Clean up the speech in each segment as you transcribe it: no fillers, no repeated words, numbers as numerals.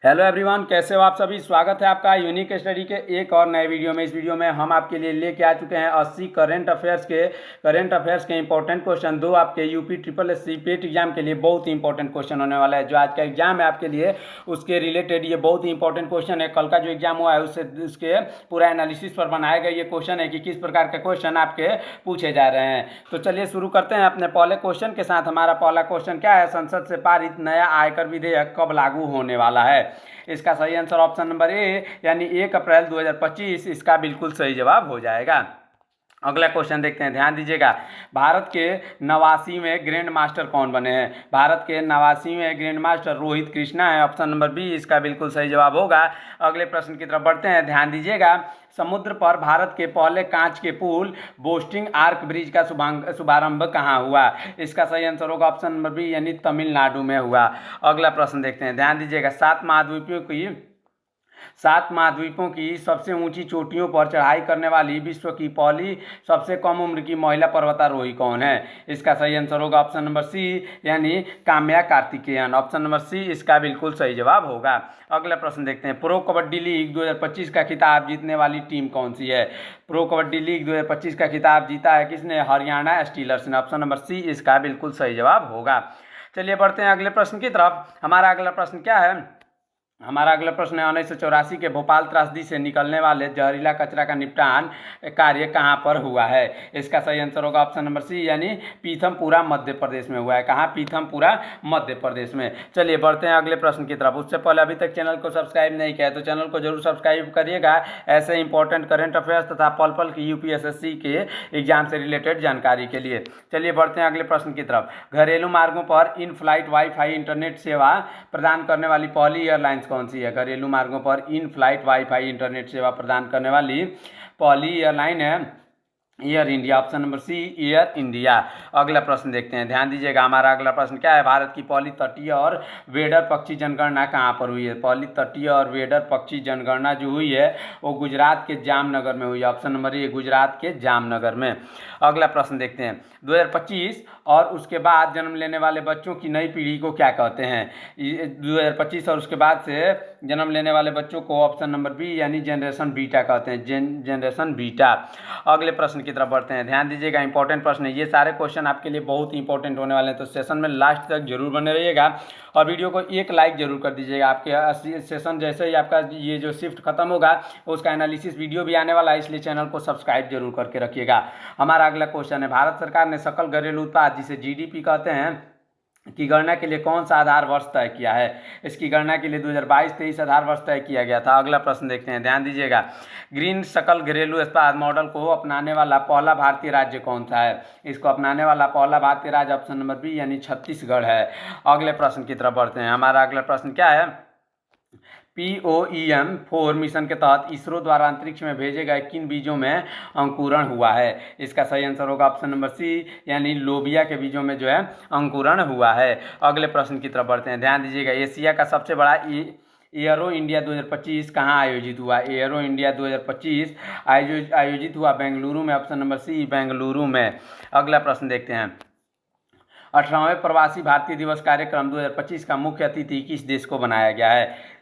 Hello everyone, कैसे हो आप सभी। स्वागत है आपका यूनिक स्टडी के एक और नए वीडियो में। इस वीडियो में हम आपके लिए लेके आ चुके हैं 80 करंट अफेयर्स के इंपॉर्टेंट क्वेश्चन। दो आपके UP triple S C PET exam के लिए बहुत ही इंपॉर्टेंट क्वेश्चन होने वाला है। जो आज का एग्जाम है आपके लिए उसके रिलेटेड ये बहुत ही इंपॉर्टेंट क्वेश्चन है। कल का जो एग्जाम हुआ है उसके पूरा एनालिसिस पर बनाया गया ये क्वेश्चन है कि किस प्रकार के क्वेश्चन आपके पूछे जा रहे हैं। तो चलिए शुरू करते हैं अपने पहले क्वेश्चन के साथ। हमारा पहला क्वेश्चन क्या है, संसद से पारित नया आयकर विधेयक कब लागू होने वाला है। इसका सही आंसर ऑप्शन नंबर ए यानी 1 अप्रैल 2025 इसका बिल्कुल सही जवाब हो जाएगा। अगला क्वेश्चन देखते हैं, ध्यान दीजिएगा। भारत के 89वें ग्रैंड मास्टर कौन बने हैं। भारत के 89वें ग्रैंड मास्टर रोहित कृष्णा है। ऑप्शन नंबर बी इसका बिल्कुल सही जवाब होगा। अगले प्रश्न की तरफ बढ़ते हैं, ध्यान दीजिएगा। समुद्र पर भारत के पहले कांच के पुल बोस्टिंग आर्क ब्रिज का शुभारंभ कहाँ हुआ। इसका सही आंसर होगा ऑप्शन नंबर बी यानी तमिलनाडु में हुआ। अगला प्रश्न देखते हैं, ध्यान दीजिएगा। सात महाद्वीपों की सबसे ऊंची चोटियों पर चढ़ाई करने वाली विश्व की पहली सबसे कम उम्र की महिला पर्वतारोही कौन है। इसका सही आंसर होगा ऑप्शन नंबर सी यानी Kamya Karthikeyan. Option number C इसका बिल्कुल सही जवाब होगा। अगला प्रश्न देखते हैं, प्रो कबड्डी लीग 2025 का खिताब जीतने वाली टीम कौन सी है। प्रो कबड्डी लीग 2025 का खिताब जीता है किसने, हरियाणा स्टीलर्स ने। ऑप्शन नंबर सी इसका बिल्कुल सही जवाब होगा। चलिए बढ़ते हैं अगले प्रश्न की तरफ। हमारा अगला प्रश्न क्या है, हमारा अगला प्रश्न है 1984 के भोपाल त्रासदी से निकलने वाले जहरीला कचरा का निपटान कार्य कहाँ पर हुआ है। इसका सही आंसर होगा ऑप्शन नंबर सी यानी पीथमपुरा मध्य प्रदेश में हुआ है। कहाँ, पीथमपुरा मध्य प्रदेश में। चलिए बढ़ते हैं अगले प्रश्न की तरफ। उससे पहले अभी तक चैनल को सब्सक्राइब नहीं किया है तो चैनल को जरूर सब्सक्राइब करिएगा ऐसे इंपॉर्टेंट करंट अफेयर्स तथा पल पल की यूपीएसएससी के एग्जाम से रिलेटेड जानकारी के लिए। चलिए बढ़ते हैं अगले प्रश्न की तरफ। घरेलू मार्गों पर इन फ्लाइट वाईफाई इंटरनेट सेवा प्रदान करने वाली पहली एयरलाइंस कौन सी है। घरेलू मार्गों पर इन फ्लाइट वाईफाई इंटरनेट सेवा प्रदान करने वाली पहली एयरलाइन है Air India. Option number C Air India. अगला प्रश्न देखते हैं, ध्यान दीजिएगा। हमारा अगला प्रश्न क्या है, भारत की पहली तटीय और वेडर पक्षी जनगणना कहाँ पर हुई है। पहली तटीय और वेडर पक्षी जनगणना जो हुई है वो गुजरात के जामनगर में हुई है। ऑप्शन नंबर ए गुजरात के जामनगर में। अगला प्रश्न देखते हैं, 2025 और उसके बाद जन्म लेने वाले बच्चों की नई पीढ़ी को क्या कहते हैं। 2025 और उसके बाद से जन्म लेने वाले बच्चों को ऑप्शन नंबर बी यानी जनरेशन बीटा कहते हैं, जनरेशन बीटा। अगले प्रश्न की तरफ बढ़ते हैं, ध्यान दीजिएगा। इंपॉर्टेंट प्रश्न है, ये सारे क्वेश्चन आपके लिए बहुत ही इंपॉर्टेंट होने वाले हैं तो सेशन में लास्ट तक जरूर बने रहिएगा और वीडियो को एक लाइक जरूर कर दीजिएगा। आपके सेशन जैसे ही आपका ये जो शिफ्ट खत्म होगा उसका एनालिसिस वीडियो भी आने वाला है, इसलिए चैनल को सब्सक्राइब जरूर करके रखिएगा। हमारा अगला क्वेश्चन है, भारत सरकार ने सकल घरेलू उत्पाद जिसे जीडीपी कहते हैं की गणना के लिए कौन सा आधार वर्ष तय किया है। इसकी गणना के लिए 2022-23 आधार वर्ष तय किया गया था। अगला प्रश्न देखते हैं, ध्यान दीजिएगा। ग्रीन सकल घरेलू उत्पाद मॉडल को अपनाने वाला पहला भारतीय राज्य कौन सा है। इसको अपनाने वाला पहला भारतीय राज्य ऑप्शन नंबर बी यानी छत्तीसगढ़ है। अगले प्रश्न की तरफ बढ़ते हैं। हमारा अगला प्रश्न क्या है, POEM-4 मिशन के तहत इसरो द्वारा अंतरिक्ष में भेजे गए किन बीजों में अंकुरण हुआ है। इसका सही आंसर होगा ऑप्शन नंबर सी यानी लोबिया के बीजों में जो है अंकुरण हुआ है। अगले प्रश्न की तरफ बढ़ते हैं, ध्यान दीजिएगा। एशिया का सबसे बड़ा एयरो इंडिया 2025 कहाँ आयोजित हुआ। एयरो इंडिया 2025 आयोजित हुआ बेंगलुरु में। ऑप्शन नंबर सी बेंगलुरु में। अगला प्रश्न देखते हैं, 18वें प्रवासी भारतीय दिवस कार्यक्रम 2025 का मुख्य अतिथि किस देश को बनाया गया है।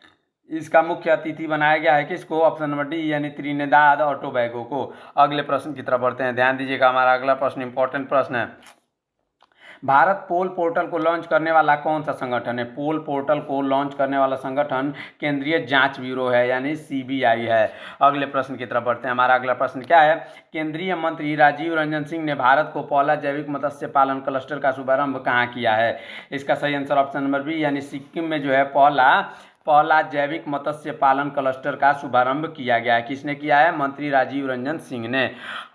इसका मुख्य अतिथि बनाया गया है किसको, ऑप्शन नंबर डी यानी त्रिनिदाद और टोबैगो को। अगले प्रश्न की तरफ बढ़ते हैं, ध्यान दीजिएगा। हमारा अगला प्रश्न इंपॉर्टेंट प्रश्न है, भारत पोल पोर्टल को लॉन्च करने वाला कौन सा संगठन है। पोल पोर्टल को लॉन्च करने वाला संगठन केंद्रीय जांच ब्यूरो है यानी सीबीआई है। अगले प्रश्न की तरफ बढ़ते हैं। हमारा अगला प्रश्न क्या है, केंद्रीय मंत्री राजीव रंजन सिंह ने भारत को पहला जैविक मत्स्य पालन क्लस्टर का शुभारंभ कहाँ किया है। इसका सही आंसर ऑप्शन नंबर बी यानी सिक्किम में जो है पहला जैविक मत्स्य पालन क्लस्टर का शुभारंभ किया गया है। किसने किया है, मंत्री राजीव रंजन सिंह ने।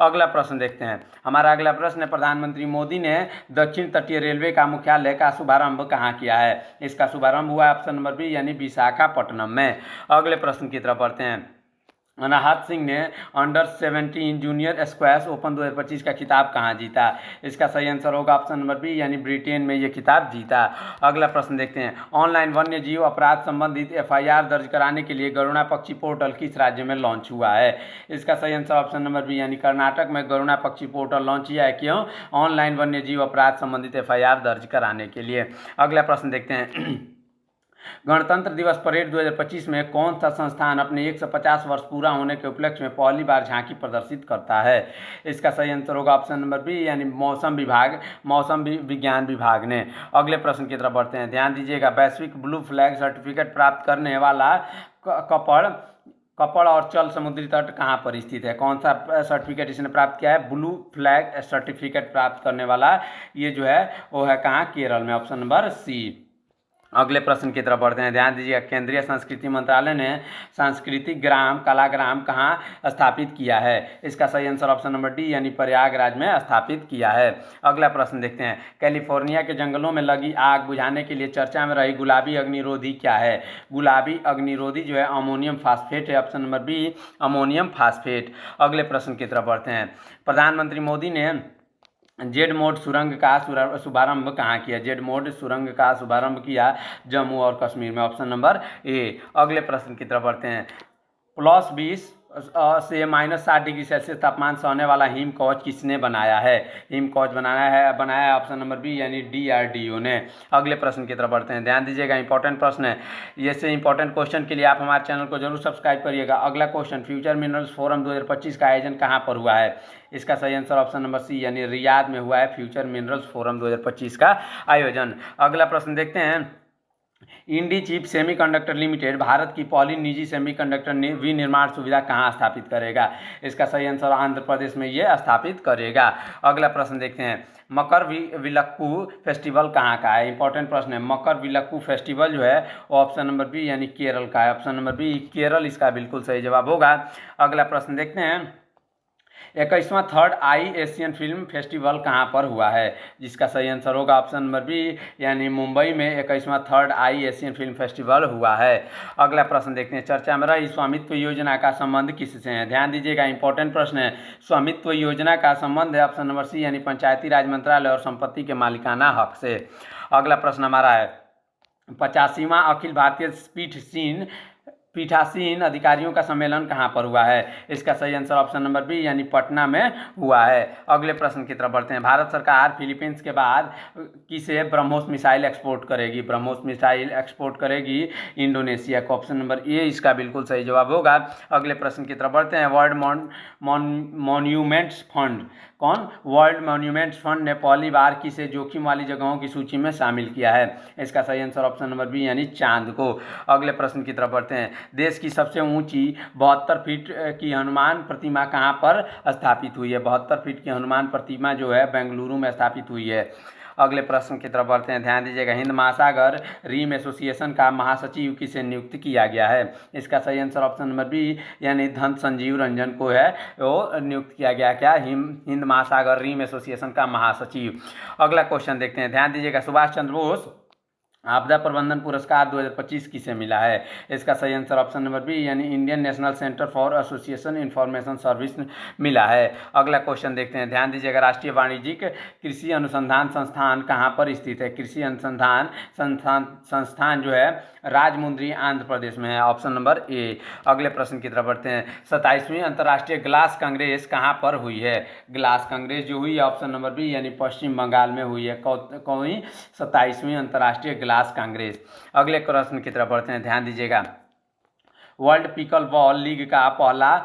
अगला प्रश्न देखते हैं। हमारा अगला प्रश्न है, प्रधानमंत्री मोदी ने दक्षिण तटीय रेलवे का मुख्यालय का शुभारंभ कहाँ किया है। इसका शुभारंभ हुआ है ऑप्शन नंबर बी यानी विशाखापट्टनम में। अगले प्रश्न की तरफ बढ़ते हैं, अनाहत सिंह ने अंडर 17 जूनियर स्क्वैश ओपन 2025 का खिताब कहाँ जीता। इसका सही आंसर होगा ऑप्शन नंबर बी यानी ब्रिटेन में ये खिताब जीता। अगला प्रश्न देखते हैं, ऑनलाइन वन्य जीव अपराध संबंधित एफआईआर दर्ज कराने के लिए गरुड़ा पक्षी पोर्टल किस राज्य में लॉन्च हुआ है। इसका सही आंसर ऑप्शन नंबर बी यानी कर्नाटक में गरुड़ा पक्षी पोर्टल लॉन्च किया है। क्यों, ऑनलाइन वन्य जीव अपराध संबंधित एफआईआर दर्ज कराने के लिए। अगला प्रश्न देखते हैं, गणतंत्र दिवस परेड 2025 में कौन सा संस्थान अपने 150 वर्ष पूरा होने के उपलक्ष्य में पहली बार झांकी प्रदर्शित करता है? इसका सही आंसर होगा ऑप्शन नंबर बी, यानी मौसम विभाग, मौसम विज्ञान विभाग ने। अगले प्रश्न की तरफ बढ़ते हैं, ध्यान दीजिएगा। वैश्विक ब्लू फ्लैग सर्टिफिकेट प्राप्त करने वाला कपड़ और चल समुद्री तट कहाँ पर स्थित है? कौन सा सर्टिफिकेट इसने प्राप्त किया है? ब्लू फ्लैग सर्टिफिकेट प्राप्त करने वाला ये जो है वो है कहाँ? केरल में, ऑप्शन नंबर सी। अगले प्रश्न की तरफ बढ़ते हैं, ध्यान दीजिएगा। केंद्रीय संस्कृति मंत्रालय ने सांस्कृतिक ग्राम कलाग्राम कहाँ स्थापित किया है? इसका सही आंसर ऑप्शन नंबर डी, यानी प्रयागराज में स्थापित किया है। अगला प्रश्न देखते हैं, कैलिफोर्निया के जंगलों में लगी आग बुझाने के लिए चर्चा में रही गुलाबी अग्निरोधी क्या है? गुलाबी अग्निरोधी जो है अमोनियम फास्फेट है, option number B, ammonium phosphate. अगले प्रश्न की तरफ बढ़ते हैं, प्रधानमंत्री मोदी ने जेड मोड सुरंग का शुभारंभ कहाँ किया? जेड मोड सुरंग का शुभारंभ किया जम्मू और कश्मीर में, ऑप्शन नंबर ए। अगले प्रश्न की तरफ बढ़ते हैं, +20 से -60 डिग्री सेल्सियस तापमान सहने वाला हिम कवच किसने बनाया है? हिम कवच बनाया है ऑप्शन नंबर बी, यानी DRDO ने। अगले प्रश्न की तरफ बढ़ते हैं, ध्यान दीजिएगा, इंपॉर्टेंट प्रश्न है। जैसे इंपॉर्टेंट क्वेश्चन के लिए आप हमारे चैनल को जरूर सब्सक्राइब करिएगा। अगला क्वेश्चन, फ्यूचर मिनरल्स फोरम 2025 का आयोजन कहाँ पर हुआ है? इसका सही आंसर ऑप्शन नंबर सी, यानी रियाद में हुआ है फ्यूचर मिनरल्स फोरम 2025 का आयोजन। अगला प्रश्न देखते हैं, इंडी चिप सेमीकंडक्टर लिमिटेड भारत की पहली निजी सेमीकंडक्टर विनिर्माण सुविधा कहाँ स्थापित करेगा? इसका सही आंसर आंध्र प्रदेश में ये स्थापित करेगा। अगला प्रश्न देखते हैं, मकर विलक्कू फेस्टिवल कहाँ का है? इंपॉर्टेंट प्रश्न है। मकर विलक्कू फेस्टिवल जो है वो ऑप्शन नंबर बी, यानी केरल का है, ऑप्शन नंबर बी, केरल इसका बिल्कुल सही जवाब होगा। अगला प्रश्न देखते हैं, 21वां थर्ड आई एशियन फिल्म फेस्टिवल कहाँ पर हुआ है? जिसका सही आंसर होगा ऑप्शन नंबर बी, यानी मुंबई में 21वां थर्ड आई एशियन फिल्म फेस्टिवल हुआ है। अगला प्रश्न देखते हैं, चर्चा में रही स्वामित्व योजना का संबंध किससे है? ध्यान दीजिएगा, इंपॉर्टेंट प्रश्न है। स्वामित्व योजना का संबंध है ऑप्शन नंबर सी, यानी पंचायती राज मंत्रालय और संपत्ति के मालिकाना हक से। अगला प्रश्न हमारा है, 85वां अखिल भारतीय पीठासीन अधिकारियों का सम्मेलन कहाँ पर हुआ है? इसका सही आंसर ऑप्शन नंबर बी, यानी पटना में हुआ है। अगले प्रश्न की तरफ बढ़ते हैं, भारत सरकार फिलीपींस के बाद किसे ब्रह्मोस मिसाइल एक्सपोर्ट करेगी? ब्रह्मोस मिसाइल एक्सपोर्ट करेगी इंडोनेशिया को, ऑप्शन नंबर ए इसका बिल्कुल सही जवाब होगा। अगले प्रश्न की तरफ बढ़ते हैं, world monuments fund world monuments fund ने पहली बार किसे जोखिम वाली जगहों की सूची में शामिल किया है? इसका सही आंसर ऑप्शन नंबर बी, यानी चांद को। अगले प्रश्न की तरफ बढ़ते हैं, देश की सबसे ऊंची 72 फीट की हनुमान प्रतिमा कहाँ पर स्थापित हुई है? 72 फीट की हनुमान प्रतिमा जो है बेंगलुरु में स्थापित हुई है। अगले प्रश्न की तरफ बढ़ते हैं, ध्यान दीजिएगा, हिंद महासागर रीम एसोसिएशन का महासचिव किसे नियुक्त किया गया है? इसका सही आंसर ऑप्शन नंबर बी, यानी धन संजीव रंजन को है वो नियुक्त किया गया। क्या? हिंद महासागर रीम एसोसिएशन का महासचिव। अगला क्वेश्चन देखते हैं, ध्यान दीजिएगा, सुभाष चंद्र बोस आपदा प्रबंधन पुरस्कार 2025 किसे मिला है? इसका सही आंसर ऑप्शन नंबर बी, यानी Indian national centre for association information service मिला है। अगला क्वेश्चन देखते हैं, ध्यान दीजिएगा, राष्ट्रीय वाणिज्यिक कृषि अनुसंधान संस्थान कहाँ पर स्थित है? कृषि अनुसंधान संस्थान जो है राजमुंद्री आंध्र प्रदेश में है, ऑप्शन नंबर ए। अगले प्रश्न की तरफ बढ़ते हैं, 27वीं अंतर्राष्ट्रीय ग्लास कांग्रेस कहाँ पर हुई है? ग्लास कांग्रेस जो हुई है ऑप्शन नंबर बी, यानी पश्चिम बंगाल में हुई है। कौन? 27वीं अंतर्राष्ट्रीय ग्लास कांग्रेस। अगले प्रश्न की तरफ बढ़ते हैं, ध्यान दीजिएगा, वर्ल्ड पिकल बॉल लीग का पहला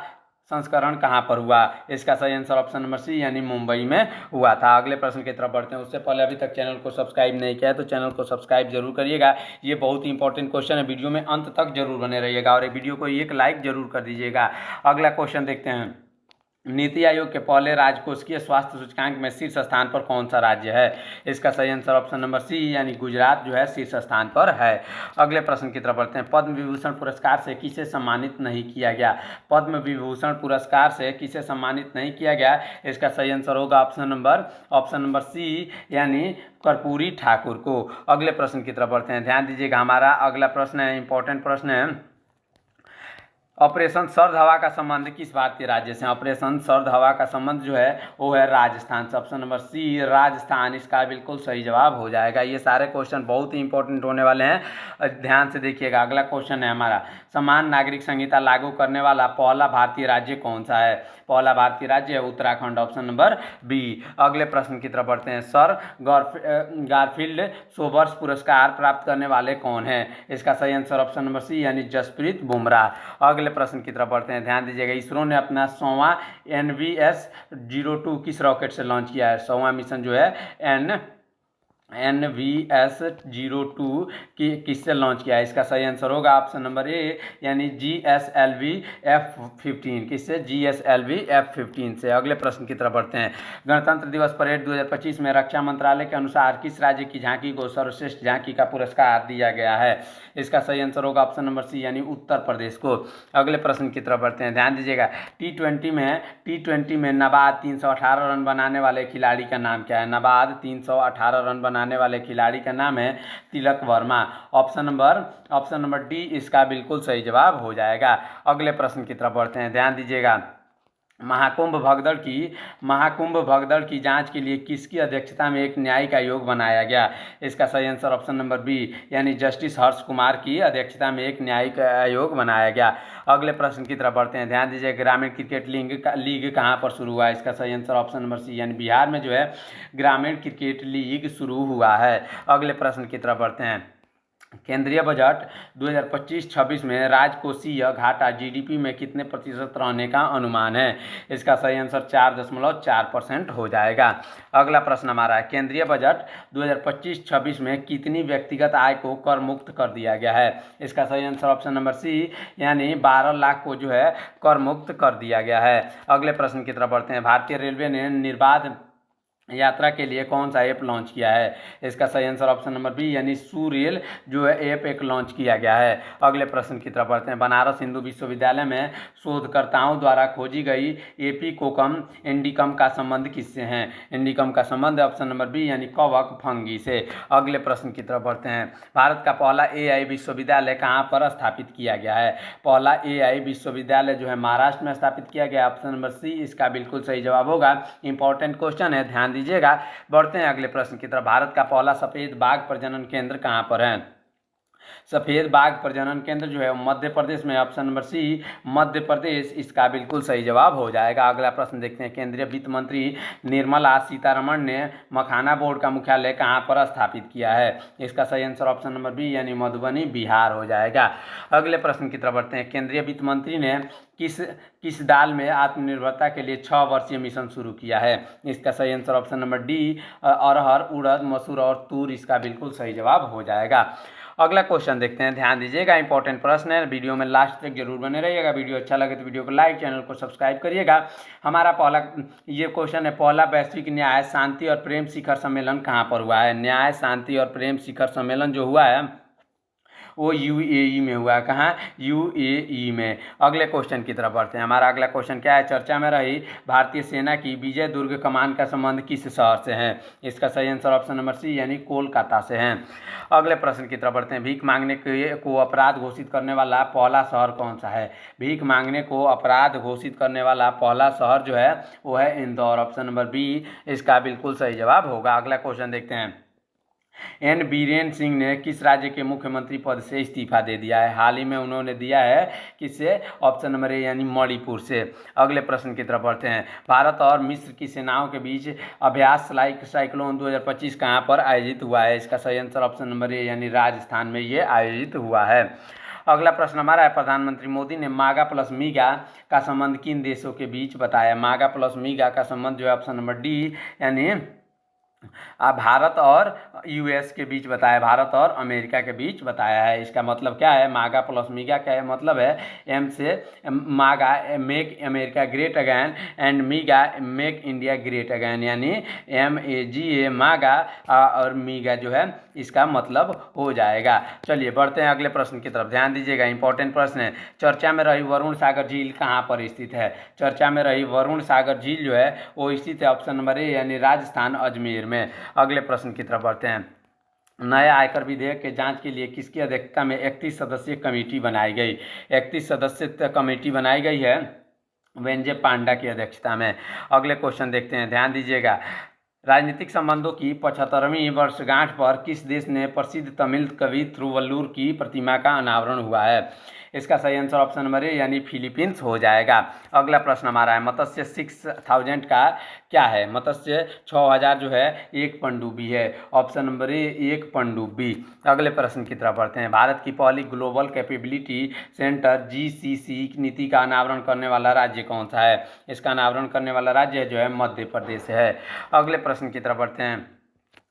संस्करण कहाँ पर हुआ? इसका सही आंसर ऑप्शन नंबर सी, यानी मुंबई में हुआ था। अगले प्रश्न की तरफ बढ़ते हैं, उससे पहले अभी तक चैनल को सब्सक्राइब नहीं किया है तो चैनल को सब्सक्राइब जरूर करिएगा। ये बहुत ही इंपॉर्टेंट क्वेश्चन है, वीडियो में अंत तक जरूर बने रहिएगा और ये वीडियो को एक लाइक जरूर कर दीजिएगा। अगला क्वेश्चन देखते हैं, नीति आयोग के पहले राजकोषीय स्वास्थ्य सूचकांक में शीर्ष स्थान पर कौन सा राज्य है? इसका सही आंसर ऑप्शन नंबर सी, यानी गुजरात जो है शीर्ष स्थान पर है। अगले प्रश्न की तरफ बढ़ते हैं, पद्म विभूषण पुरस्कार से किसे सम्मानित नहीं किया गया? पद्म विभूषण पुरस्कार से किसे सम्मानित नहीं किया गया? इसका सही आंसर होगा ऑप्शन नंबर सी, यानी कर्पूरी ठाकुर को। अगले प्रश्न की तरफ बढ़ते हैं, ध्यान दीजिएगा, हमारा अगला प्रश्न है इंपॉर्टेंट प्रश्न है, ऑपरेशन सर्द हवा का संबंध किस भारतीय राज्य से? ऑपरेशन सर्द हवा का संबंध जो है वो है राजस्थान से। ऑप्शन नंबर सी राजस्थान इसका बिल्कुल सही जवाब हो जाएगा। ये सारे क्वेश्चन बहुत ही इंपॉर्टेंट होने वाले हैं, ध्यान से देखिएगा। अगला क्वेश्चन है हमारा, समान नागरिक संहिता लागू करने वाला पहला भारतीय राज्य कौन सा है? पहला भारतीय राज्य है उत्तराखंड, ऑप्शन नंबर बी। अगले प्रश्न की तरफ बढ़ते हैं, सर गारफील्ड सोबर्स पुरस्कार प्राप्त करने वाले कौन हैं? इसका सही आंसर ऑप्शन नंबर सी यानी जसप्रीत बुमराह। अगले प्रश्न की तरफ बढ़ते हैं, ध्यान दीजिएगा। इसरो ने अपना 100वां NVS-02 किस रॉकेट से लॉन्च किया है? 100वां मिशन जो है NVS-02 किससे लॉन्च किया है? इसका सही आंसर होगा ऑप्शन नंबर ए यानी GSLV F-15। किससे? GSLV F-15 से। अगले प्रश्न की तरफ बढ़ते हैं, गणतंत्र दिवस परेड 2025 में रक्षा मंत्रालय के अनुसार किस राज्य की झांकी को सर्वश्रेष्ठ झांकी का पुरस्कार दिया गया है? इसका सही आंसर होगा ऑप्शन नंबर सी यानी उत्तर प्रदेश को। अगले प्रश्न की तरफ बढ़ते हैं, ध्यान दीजिएगा। टी20 में नाबाद 318 रन बनाने वाले खिलाड़ी का नाम क्या है? नाबाद 318 रन बनाने वाले खिलाड़ी का नाम है Tilak Varma. Option number D इसका बिल्कुल सही जवाब हो जाएगा। अगले प्रश्न की तरफ बढ़ते हैं, ध्यान दीजिएगा। महाकुंभ भगदड़ की जांच के लिए किसकी अध्यक्षता में एक न्यायिक आयोग बनाया गया? इसका सही आंसर ऑप्शन नंबर बी यानी जस्टिस हर्ष कुमार की अध्यक्षता में एक न्यायिक आयोग बनाया गया। अगले प्रश्न की तरफ बढ़ते हैं, ध्यान दीजिए। ग्रामीण क्रिकेट लीग कहाँ पर शुरू हुआ है? इसका सही आंसर ऑप्शन नंबर सी यानी बिहार में जो है ग्रामीण क्रिकेट लीग शुरू हुआ है। अगले प्रश्न की तरफ बढ़ते हैं, केंद्रीय बजट 2025-26 में राजकोषीय घाटा जीडीपी में कितने प्रतिशत रहने का अनुमान है? इसका सही आंसर 4.4% हो जाएगा। अगला प्रश्न हमारा है, केंद्रीय बजट 2025-26 में कितनी व्यक्तिगत आय को कर मुक्त कर दिया गया है? इसका सही आंसर ऑप्शन नंबर सी यानी 12 लाख को जो है कर मुक्त कर दिया गया है। अगले प्रश्न की तरफ बढ़ते हैं, भारतीय रेलवे ने निर्बाध यात्रा के लिए कौन सा ऐप लॉन्च किया है? इसका सही आंसर ऑप्शन नंबर बी यानी सुरेल जो है ऐप एक लॉन्च किया गया है। अगले प्रश्न की तरफ बढ़ते हैं, बनारस हिंदू विश्वविद्यालय में शोधकर्ताओं द्वारा खोजी गई एपिकोकम इंडिकम का संबंध किससे है? इंडिकम का संबंध ऑप्शन नंबर बी यानी कवक फंगी से। अगले प्रश्न की तरफ बढ़ते हैं, भारत का पहला AI विश्वविद्यालय कहाँ पर स्थापित किया गया है? पहला AI विश्वविद्यालय जो है महाराष्ट्र में स्थापित किया गया, ऑप्शन नंबर सी इसका बिल्कुल सही जवाब होगा। इंपॉर्टेंट क्वेश्चन है, ध्यान दीजिएगा। बढ़ते हैं अगले प्रश्न की तरफ, भारत का पहला सफेद बाघ प्रजनन केंद्र कहां पर है? सफेद बाघ प्रजनन केंद्र जो है मध्य प्रदेश में, ऑप्शन नंबर सी मध्य प्रदेश इसका बिल्कुल सही जवाब हो जाएगा। अगला प्रश्न देखते हैं, केंद्रीय वित्त मंत्री निर्मला सीतारमण ने मखाना बोर्ड का मुख्यालय कहां पर स्थापित किया है? इसका सही आंसर ऑप्शन नंबर बी यानी मधुबनी बिहार हो जाएगा। अगले प्रश्न की तरफ बढ़ते हैं, केंद्रीय वित्त मंत्री ने किस दाल में आत्मनिर्भरता के लिए 6 वर्षीय मिशन शुरू किया है? इसका सही आंसर ऑप्शन नंबर डी अरहर, उड़द, मसूर और तूर इसका बिल्कुल सही जवाब हो जाएगा। अगला क्वेश्चन देखते हैं, ध्यान दीजिएगा। इंपॉर्टेंट प्रश्न है, वीडियो में लास्ट तक जरूर बने रहिएगा। वीडियो अच्छा लगे तो वीडियो को लाइक, चैनल को सब्सक्राइब करिएगा। हमारा पहला ये क्वेश्चन है, पहला वैश्विक न्याय शांति और प्रेम शिखर सम्मेलन कहाँ पर हुआ है? न्याय शांति और प्रेम शिखर सम्मेलन जो हुआ है वो UAE में हुआ है। कहाँ? UAE में। अगले क्वेश्चन की तरफ बढ़ते हैं, हमारा अगला क्वेश्चन क्या है, चर्चा में रही भारतीय सेना की विजय दुर्ग कमान का संबंध किस शहर से है? इसका सही आंसर ऑप्शन नंबर सी यानी कोलकाता से है। अगले प्रश्न की तरफ बढ़ते हैं, भीख मांगने को अपराध घोषित करने वाला पहला शहर कौन सा है? भीख मांगने को अपराध घोषित करने वाला पहला शहर जो है वो है इंदौर, ऑप्शन नंबर बी इसका बिल्कुल सही जवाब होगा। अगला क्वेश्चन देखते हैं, N बीरेन सिंह ने किस राज्य के मुख्यमंत्री पद से इस्तीफा दे दिया है? हाल ही में उन्होंने दिया है किससे? ऑप्शन नंबर ए यानी मणिपुर से। अगले प्रश्न की तरफ बढ़ते हैं, भारत और मिस्र की सेनाओं के बीच अभ्यास साइक्लोन 2025 कहाँ पर आयोजित हुआ है? इसका सही आंसर ऑप्शन नंबर ए यानी राजस्थान में ये आयोजित हुआ है। अगला प्रश्न हमारा है, प्रधानमंत्री मोदी ने मागा प्लस मीगा का संबंध किन देशों के बीच बताया? मागा प्लस मीगा का संबंध जो है ऑप्शन नंबर डी यानी भारत और US के बीच बताया, भारत और अमेरिका के बीच बताया है। इसका मतलब क्या है? मागा प्लस मीगा का मतलब है M से मागा make America great again and मीगा make India great again, यानी MAGA मागा और मीगा जो है इसका मतलब हो जाएगा। चलिए बढ़ते हैं अगले प्रश्न की तरफ, ध्यान दीजिएगा। इंपॉर्टेंट प्रश्न है, चर्चा में रही वरुण सागर झील कहाँ पर स्थित है? चर्चा में रही वरुण सागर झील जो है वो स्थित है ऑप्शन नंबर ए यानी राजस्थान अजमेर में। अगले प्रश्न की तरफ बढ़ते हैं, नए आयकर विधेयक के जांच के लिए किसकी अध्यक्षता में 31 सदस्यीय कमेटी बनाई गई? 31 सदस्यीय कमेटी बनाई गई है वेंजे पांडा की अध्यक्षता में। अगले क्वेश्चन देखते हैं, ध्यान दीजिएगा। राजनीतिक संबंधों की 75वीं वर्षगांठ पर किस देश ने प्रसिद्ध तमिल कवि थिरुवल्लुवर की प्रतिमा का अनावरण हुआ है? इसका सही आंसर ऑप्शन नंबर ए यानी फिलीपींस हो जाएगा। अगला प्रश्न हमारा है, मत्स्य 6000 का क्या है? मत्स्य 6000 जो है एक पनडुब्बी है। ऑप्शन नंबर ए एक पनडुब्बी। अगले प्रश्न की तरफ बढ़ते हैं। भारत की पहली ग्लोबल कैपेबिलिटी सेंटर GCC नीति का अनावरण करने वाला राज्य कौन सा है? इसका अनावरण करने वाला राज्य जो है मध्य प्रदेश है। अगले प्रश्न की तरफ बढ़ते हैं।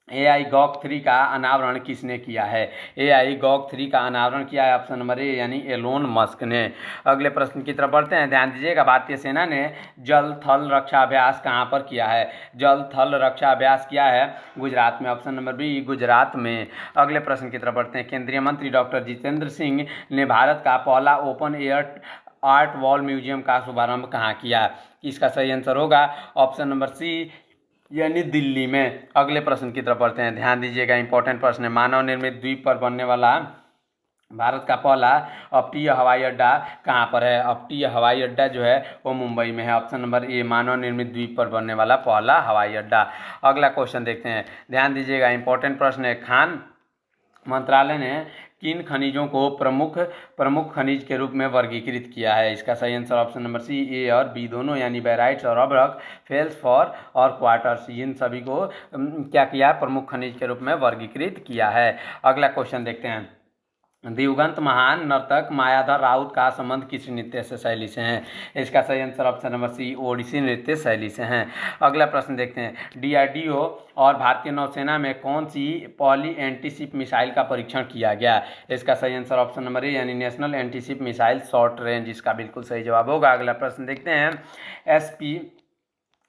AI गॉक 3 का अनावरण किसने किया है? AI गॉक 3 का अनावरण किया है ऑप्शन नंबर ए यानी एलोन मस्क ने। अगले प्रश्न की तरफ बढ़ते हैं, ध्यान दीजिएगा। भारतीय सेना ने जल थल रक्षा अभ्यास कहाँ पर किया है? जल थल रक्षा अभ्यास किया है गुजरात में। ऑप्शन नंबर बी गुजरात में। अगले प्रश्न की तरफ बढ़ते हैं। केंद्रीय मंत्री डॉक्टर जितेंद्र सिंह ने भारत का पहला open air art wall museum का शुभारंभ कहाँ किया? इसका सही आंसर होगा ऑप्शन नंबर सी यानी दिल्ली में। अगले प्रश्न की तरफ बढ़ते हैं, ध्यान दीजिएगा, इंपॉर्टेंट प्रश्न है। मानव निर्मित द्वीप पर बनने वाला भारत का पहला अप्टीय हवाई अड्डा कहाँ पर है? अप्टीय हवाई अड्डा जो है वो मुंबई में है। ऑप्शन नंबर ए मानव निर्मित द्वीप पर बनने वाला पहला हवाई अड्डा। अगला क्वेश्चन देखते हैं, ध्यान दीजिएगा, इंपॉर्टेंट प्रश्न है। खान मंत्रालय ने किन खनिजों को प्रमुख खनिज के रूप में वर्गीकृत किया है? इसका सही आंसर ऑप्शन नंबर सी ए और बी दोनों यानी बैराइट्स और अब्रक, फेल्सफॉर और क्वार्टर्स, इन सभी को क्या किया? प्रमुख खनिज के रूप में वर्गीकृत किया है। अगला क्वेश्चन देखते हैं। दिवंगत महान नर्तक मायाधर राउत का संबंध किस नृत्य से शैली से है? इसका सही answer option number C Odissi नृत्य शैली से हैं। अगला प्रश्न देखते हैं। DRDO और भारतीय नौसेना में कौन सी पॉली एंटीशिप मिसाइल का परीक्षण किया गया? इसका सही आंसर ऑप्शन नंबर ए यानी national antiship missile short range, इसका बिल्कुल सही जवाब होगा। अगला प्रश्न देखते हैं।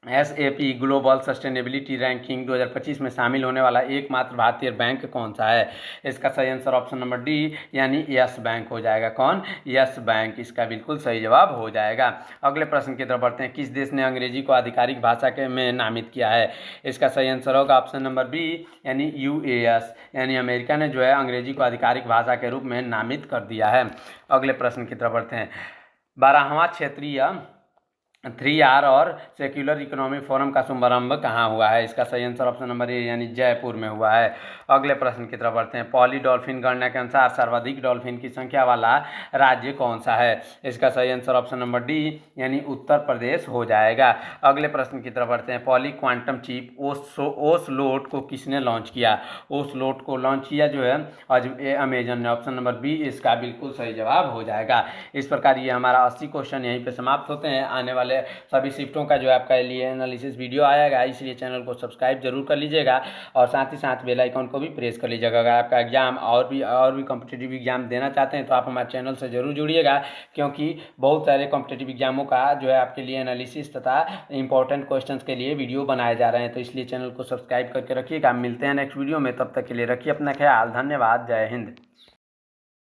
SAP ग्लोबल सस्टेनेबिलिटी रैंकिंग 2025 में शामिल होने वाला एकमात्र भारतीय बैंक कौन सा है? इसका सही आंसर ऑप्शन नंबर डी यानी यस बैंक हो जाएगा। कौन? यस बैंक, इसका बिल्कुल सही जवाब हो जाएगा। अगले प्रश्न की तरफ बढ़ते हैं। किस देश ने अंग्रेजी को आधिकारिक भाषा के में नामित किया है? इसका सही आंसर होगा ऑप्शन नंबर बी यानी US यानी अमेरिका ने जो है अंग्रेजी को आधिकारिक भाषा के रूप में नामित कर दिया है। अगले प्रश्न की तरफ बढ़ते हैं। 12वां क्षेत्रीय 3R और सेक्युलर इकोनॉमिक फोरम का शुभारंभ कहाँ हुआ है? इसका सही आंसर ऑप्शन नंबर ए यानी जयपुर में हुआ है। अगले प्रश्न की तरफ बढ़ते हैं। पॉली डॉल्फिन गणना के अनुसार सर्वाधिक डॉल्फिन की संख्या वाला राज्य कौन सा है? इसका सही आंसर ऑप्शन नंबर डी यानी उत्तर प्रदेश हो जाएगा। अगले प्रश्न की तरफ बढ़ते हैं। पॉली क्वांटम चिप ओसलोट को किसने लॉन्च किया? ओसलोट को लॉन्च किया जो है अमेजन ने। ऑप्शन नंबर बी इसका बिल्कुल सही जवाब हो जाएगा। इस प्रकार ये हमारा 80 क्वेश्चन यहीं पे समाप्त होते हैं। आने वाले सभी शिफ्टों का जो है आपका लिए एनालिसिस वीडियो आएगा, इसलिए चैनल को सब्सक्राइब जरूर कर लीजिएगा और साथ ही साथ बेल आइकन को भी प्रेस कर लीजिएगा। अगर आपका एग्जाम और भी कॉम्पिटिटिव एग्जाम देना चाहते हैं तो आप हमारे चैनल से जरूर जुड़िएगा, क्योंकि बहुत सारे कॉम्पिटिटिव एग्जामों का जो है आपके लिए एनालिसिस तथा इंपॉर्टेंट क्वेश्चंस के लिए वीडियो बनाए जा रहे हैं, तो इसलिए चैनल को सब्सक्राइब करके रखिएगा। मिलते हैं नेक्स्ट वीडियो में, तब तक के लिए रखिए अपना ख्याल। धन्यवाद। जय हिंद।